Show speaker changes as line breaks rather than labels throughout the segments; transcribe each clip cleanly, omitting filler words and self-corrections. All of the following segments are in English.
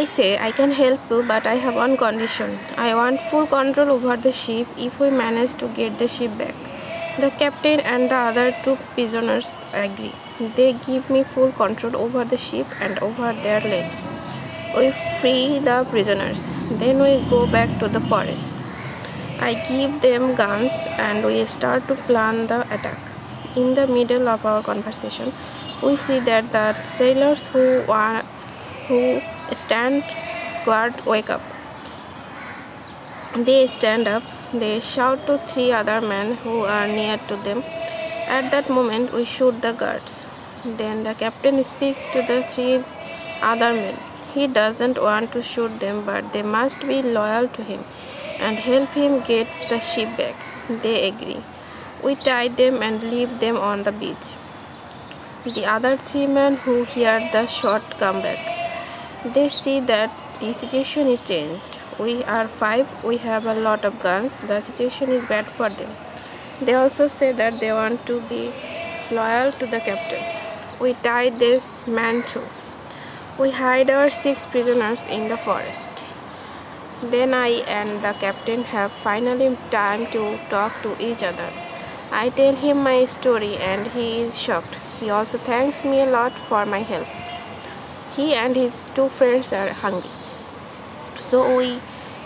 say, I can help you, but I have one condition. I want full control over the ship if we manage to get the ship back. The captain and the other two prisoners agree. They give me full control over the ship and over their lives. We free the prisoners. Then we go back to the forest. I give them guns and we start to plan the attack. In the middle of our conversation, we see that the sailors who stand guard wake up. They stand up. They shout to three other men who are near to them. At that moment, we shoot the guards. Then the captain speaks to the three other men. He doesn't want to shoot them, but they must be loyal to him and help him get the ship back. They agree. We tie them and leave them on the beach. The other three men who hear the shot come back. They see that the situation is changed. We are 5, we have a lot of guns, the situation is bad for them. They also say that they want to be loyal to the captain. We tie this man too. We hide our 6 prisoners in the forest. Then I and the captain have finally time to talk to each other. I tell him my story and he is shocked. He also thanks me a lot for my help. He and his 2 friends are hungry. So we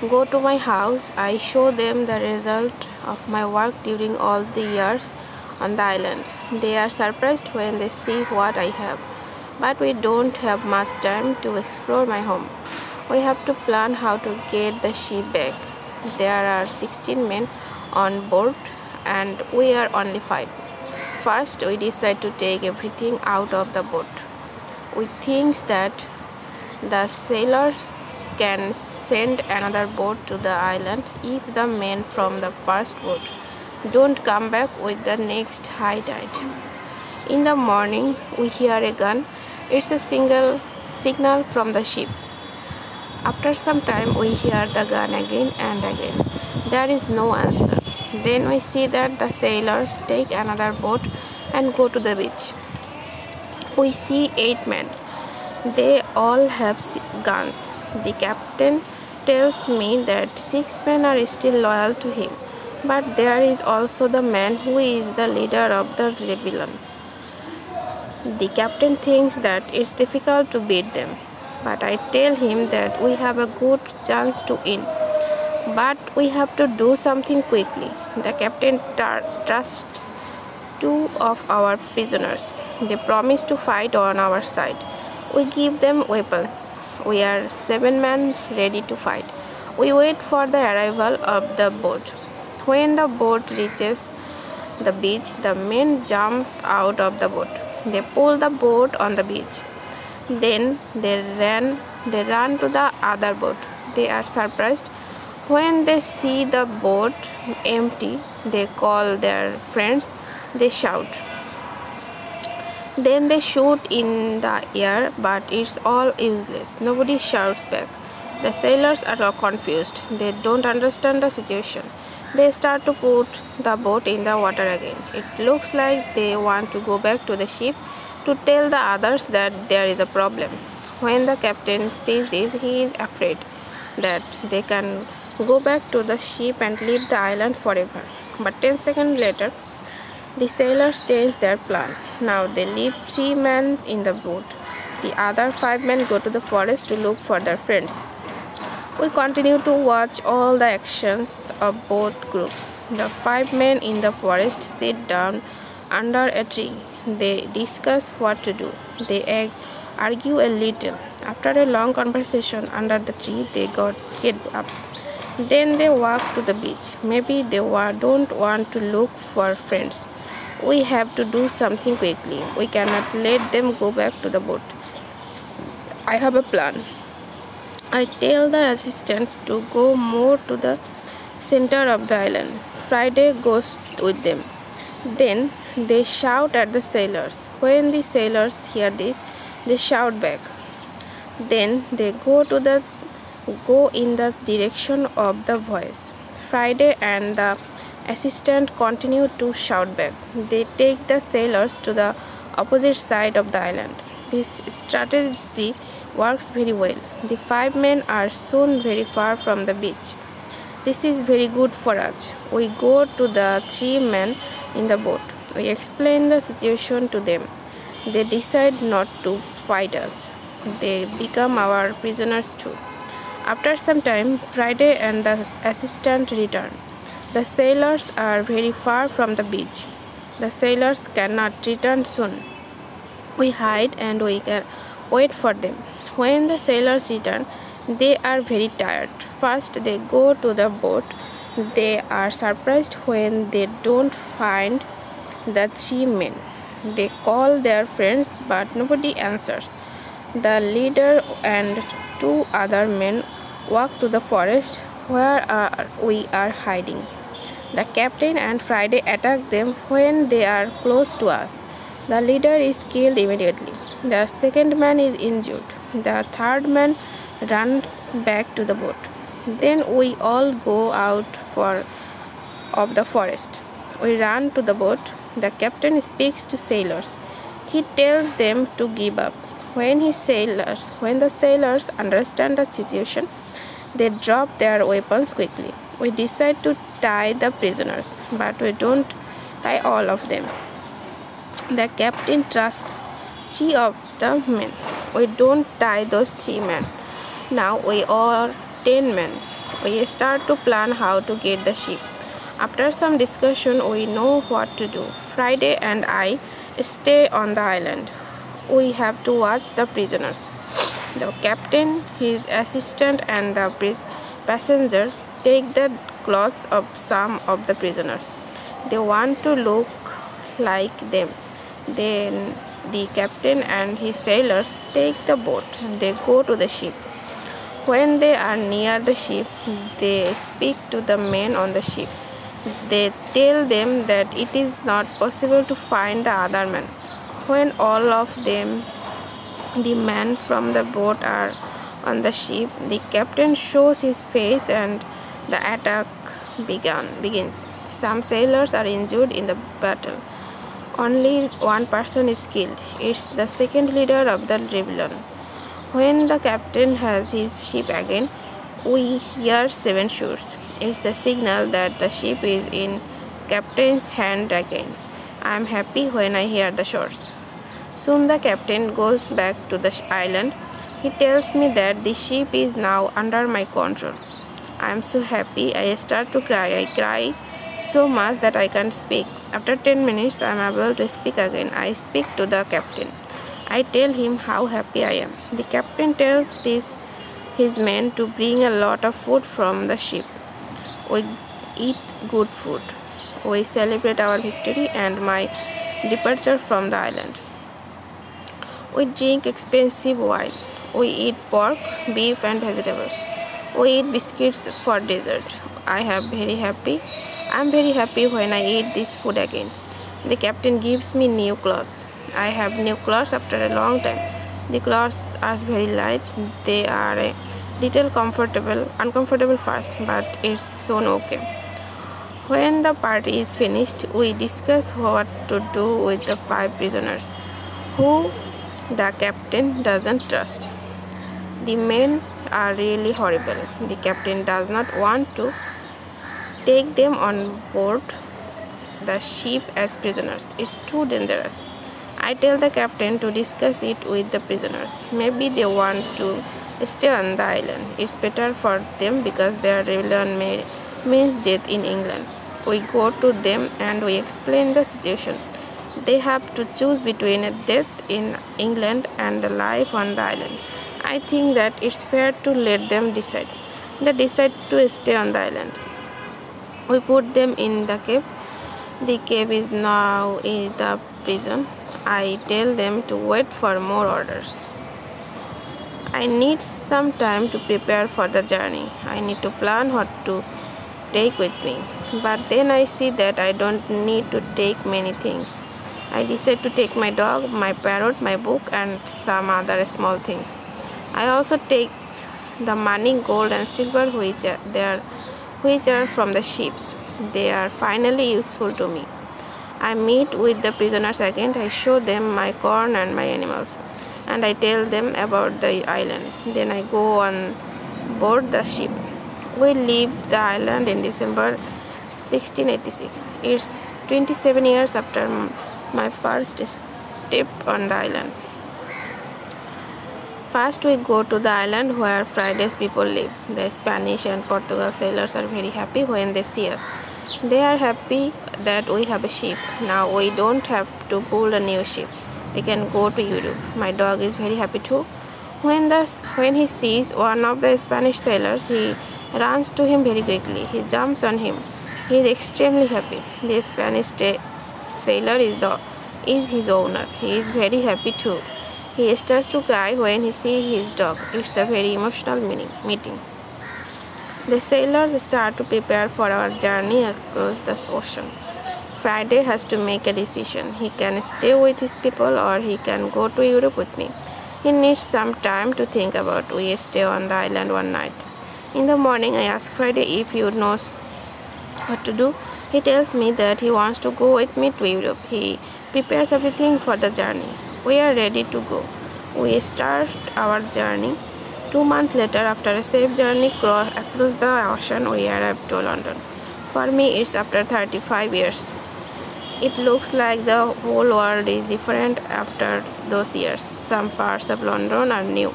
go to my house. I show them the result of my work during all the years on the island. They are surprised when they see what I have. But we don't have much time to explore my home. We have to plan how to get the ship back. There are 16 men on board and we are only 5. First, we decide to take everything out of the boat. We think that the sailors can send another boat to the island if the men from the first boat don't come back with the next high tide. In the morning, we hear a gun. It's a single signal from the ship. After some time, we hear the gun again and again. There is no answer. Then we see that the sailors take another boat and go to the beach. We see 8 men. They all have guns. The captain tells me that 6 men are still loyal to him, but there is also the man who is the leader of the rebellion. The captain thinks that it's difficult to beat them, but I tell him that we have a good chance to win. But we have to do something quickly. The captain trusts 2 of our prisoners. They promise to fight on our side. We give them weapons. We are 7 men ready to fight. We wait for the arrival of the boat. When the boat reaches the beach, the men jump out of the boat. They pull the boat on the beach. Then they run to the other boat. They are surprised when they see the boat empty. They call their friends. They shout. Then they shoot in the air, but it's all useless. Nobody shouts back. The sailors are confused. They don't understand the situation. They start to put the boat in the water again. It looks like they want to go back to the ship to tell the others that there is a problem. When the captain sees this, he is afraid that they can go back to the ship and leave the island forever. But 10 seconds later, the sailors change their plan. Now they leave 3 men in the boat. The other 5 men go to the forest to look for their friends. We continue to watch all the actions of both groups. The 5 men in the forest sit down under a tree. They discuss what to do. They argue a little. After a long conversation under the tree, they get up. Then they walk to the beach. Maybe they don't want to look for friends. We have to do something quickly. We cannot let them go back to the boat. I have a plan. I tell the assistant to go more to the center of the island. Friday goes with them. Then they shout at the sailors. When the sailors hear this, they shout back. Then they go in the direction of the voice. Friday and the assistant continue to shout back. They take the sailors to the opposite side of the island. This strategy works very well. The 5 men are soon very far from the beach. This is very good for us. We go to the 3 men in the boat. We explain the situation to them. They decide not to fight us. They become our prisoners too. After some time, Friday and the assistant return. The sailors are very far from the beach. The sailors cannot return soon. We hide and we can wait for them. When the sailors return, they are very tired. First, they go to the boat. They are surprised when they don't find the 3 men. They call their friends, but nobody answers. The leader and 2 other men walk to the forest where we are hiding. The captain and Friday attack them when they are close to us. The leader is killed immediately. The second man is injured. The third man runs back to the boat. Then we all go out of the forest. We run to the boat. The captain speaks to sailors. He tells them to give up. When the sailors understand the situation, they drop their weapons quickly. We decide to tie the prisoners, but we don't tie all of them. The captain trusts 3 of the men. We don't tie those 3 men. Now we are 10 men. We start to plan how to get the ship. After some discussion, we know what to do. Friday and I stay on the island. We have to watch the prisoners. The captain, his assistant, and the passenger take the clothes of some of the prisoners. They want to look like them. Then the captain and his sailors take the boat. They go to the ship. When they are near the ship, they speak to the men on the ship. They tell them that it is not possible to find the other men. When all of them, the men from the boat, are on the ship, the captain shows his face and the attack begins. Some sailors are injured in the battle. Only 1 person is killed. It's the second leader of the rebellion. When the captain has his ship again, we hear 7 shots. It's the signal that the ship is in captain's hand again. I am happy when I hear the shots. Soon the captain goes back to the island. He tells me that the ship is now under my control. I am so happy. I start to cry. I cry so much that I can't speak. After 10 minutes, I am able to speak again. I speak to the captain. I tell him how happy I am. The captain tells his men to bring a lot of food from the ship. We eat good food. We celebrate our victory and my departure from the island. We drink expensive wine. We eat pork, beef, and vegetables. We eat biscuits for dessert. I am very happy when I eat this food again. The captain gives me new clothes. I have new clothes after a long time. The clothes are very light. They are a little uncomfortable first, but it's soon okay. When the party is finished, we discuss what to do with the 5 prisoners who the captain doesn't trust. The men are really horrible. The captain does not want to take them on board the ship as prisoners. It's too dangerous. I tell the captain to discuss it with the prisoners. Maybe they want to stay on the island. It's better for them because their rebellion means death in England. We go to them and we explain the situation. They have to choose between a death in England and a life on the island. I think that it's fair to let them decide. They decide to stay on the island. We put them in the cave. The cave is now in the prison. I tell them to wait for more orders. I need some time to prepare for the journey. I need to plan what to take with me. But then I see that I don't need to take many things. I decide to take my dog, my parrot, my book, and some other small things. I also take the money, gold, and silver which are from the ships. They are finally useful to me. I meet with the prisoners again. I show them my corn and my animals. and I tell them about the island. Then I go on board the ship. We leave the island in December 1686. It's 27 years after my first step on the island. First, we go to the island where Friday's people live. The Spanish and Portugal sailors are very happy when they see us. They are happy that we have a ship. Now we don't have to build a new ship. We can go to Europe. My dog is very happy too. When he sees one of the Spanish sailors, he runs to him very quickly. He jumps on him. He is extremely happy. The Spanish sailor is his owner. He is very happy too. He starts to cry when he sees his dog. It's a very emotional meeting. The sailors start to prepare for our journey across the ocean. Friday has to make a decision. He can stay with his people or he can go to Europe with me. He needs some time to think about. We stay on the island one night. In the morning, I ask Friday if he knows what to do. He tells me that he wants to go with me to Europe. He prepares everything for the journey. We are ready to go. We start our journey. 2 months later, after a safe journey across the ocean, we arrive to London. For me, it's after 35 years. It looks like the whole world is different after those years. Some parts of London are new.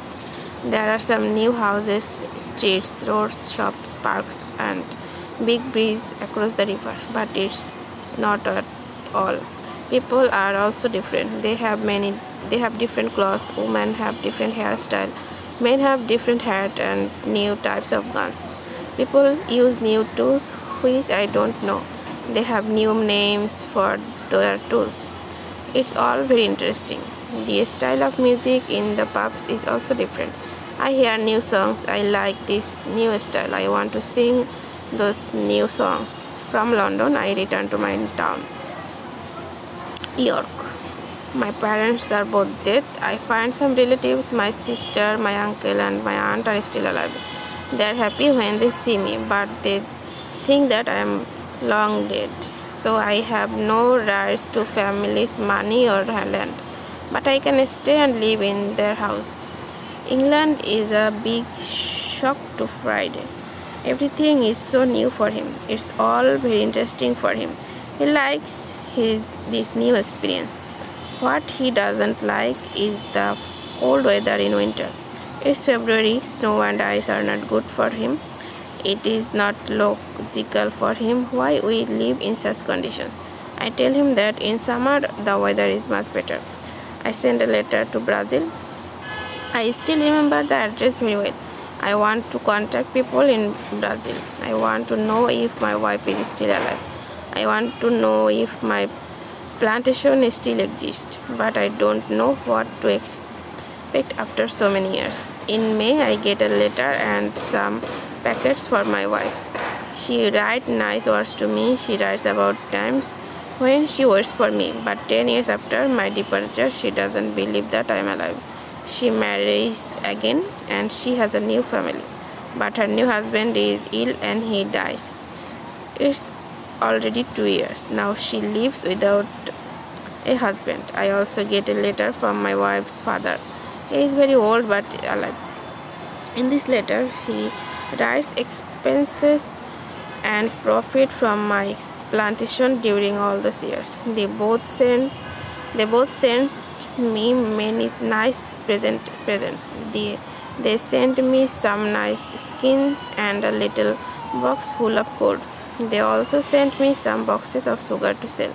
There are some new houses, streets, roads, shops, parks, and big bridges across the river. But it's not at all. People are also different. They have different clothes. Women have different hairstyle. Men have different hats and new types of guns. People use new tools, which I don't know. They have new names for their tools. It's all very interesting. The style of music in the pubs is also different. I hear new songs. I like this new style. I want to sing those new songs. From London, I return to my town, York. My parents are both dead. I find some relatives, my sister, my uncle, and my aunt are still alive. They are happy when they see me, but they think that I am long dead. So I have no rights to family's money or land. But I can stay and live in their house. England is a big shock to Friday. Everything is so new for him. It's all very interesting for him. He likes this new experience. What he doesn't like is the cold weather in winter. It's February, snow and ice are not good for him. It is not logical for him why we live in such conditions. I tell him that in summer the weather is much better. I send a letter to Brazil. I still remember the address very well. I want to contact people in Brazil. I want to know if my wife is still alive. I want to know if my plantation still exists, but I don't know what to expect after so many years. In May, I get a letter and some packets for my wife. She writes nice words to me. She writes about times when she waits for me, but 10 years after my departure, she doesn't believe that I am alive. She marries again and she has a new family, but her new husband is ill and he dies. It's already 2 years. Now she lives without a husband. I also get a letter from my wife's father. He is very old but alive. In this letter, he writes expenses and profit from my plantation during all those years. They both sent me many nice presents. They sent me some nice skins and a little box full of gold. They also sent me some boxes of sugar to sell.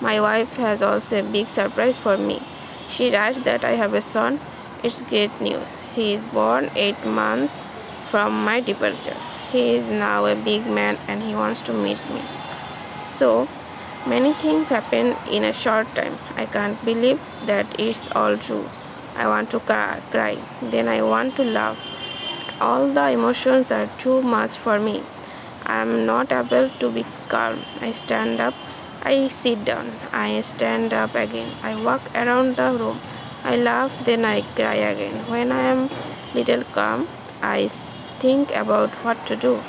My wife has also a big surprise for me. She writes that I have a son. It's great news. He is born 8 months from my departure. He is now a big man and he wants to meet me. So many things happen in a short time. I can't believe that it's all true. I want to cry. Then I want to laugh. All the emotions are too much for me. I am not able to be calm. I stand up. I sit down. I stand up again. I walk around the room. I laugh, then I cry again. When I am little calm, I think about what to do.